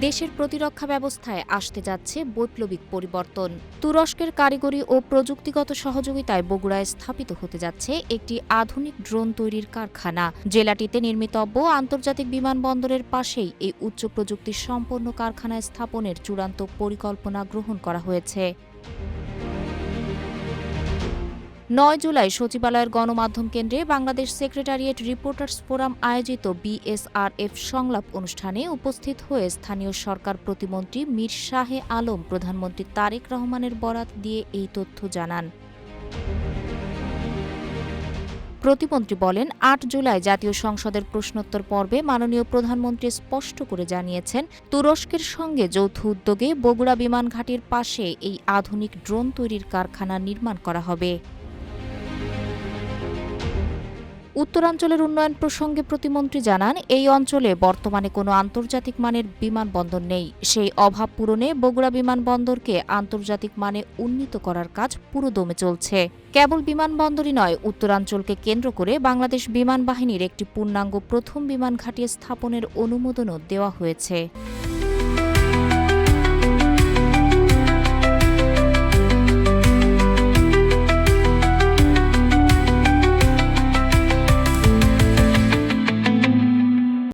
দেশের প্রতিরক্ষা ব্যবস্থায় আসতে যাচ্ছে বৈপ্লবিক পরিবর্তন। তুরস্কের কারিগরি ও প্রযুক্তিগত সহযোগিতায় বগুড়ায় স্থাপিত হতে যাচ্ছে একটি আধুনিক ড্রোন তৈরির কারখানা। জেলাটিতে নির্মিতব্য আন্তর্জাতিক বিমানবন্দরের পাশেই এই উচ্চ প্রযুক্তি সম্পন্ন কারখানা স্থাপনের চূড়ান্ত পরিকল্পনা গ্রহণ করা হয়েছে। ৯ জুলাই সচিবালয়ের গণমাধ্যম কেন্দ্রে বাংলাদেশ সেক্রেটারিয়েট রিপোর্টার্স ফোরাম আয়োজিত বিএসআরএফ সংলাপ অনুষ্ঠানে উপস্থিত হয়ে স্থানীয় সরকার প্রতিমন্ত্রী মীর শাহে আলম প্রধানমন্ত্রী তারেক রহমানের বরাত দিয়ে এই তথ্য জানান। প্রতিমন্ত্রী বলেন, ৮ জুলাই জাতীয় সংসদের প্রশ্নোত্তর পর্বে মাননীয় প্রধানমন্ত্রী স্পষ্ট করে জানিয়েছেন, তুরস্কের সঙ্গে যৌথ উদ্যোগে বগুড়া বিমান ঘাঁটির পাশে এই আধুনিক ড্রোন তৈরির কারখানা নির্মাণ করা হবে। উত্তরাঞ্চলের উন্নয়ন প্রসঙ্গে প্রতিমন্ত্রী জানান, এই অঞ্চলে বর্তমানে কোনো আন্তর্জাতিক মানের বিমানবন্দর নেই। সেই অভাব পূরণে বগুড়া বিমানবন্দরকে আন্তর্জাতিক মানে উন্নীত করার কাজ পুরোদমে চলছে। কেবল বিমানবন্দরই নয়, উত্তরাঞ্চলকে কেন্দ্র করে বাংলাদেশ বিমান বাহিনীর একটি পূর্ণাঙ্গ প্রথম বিমান ঘাঁটি স্থাপনের অনুমোদনও দেওয়া হয়েছে।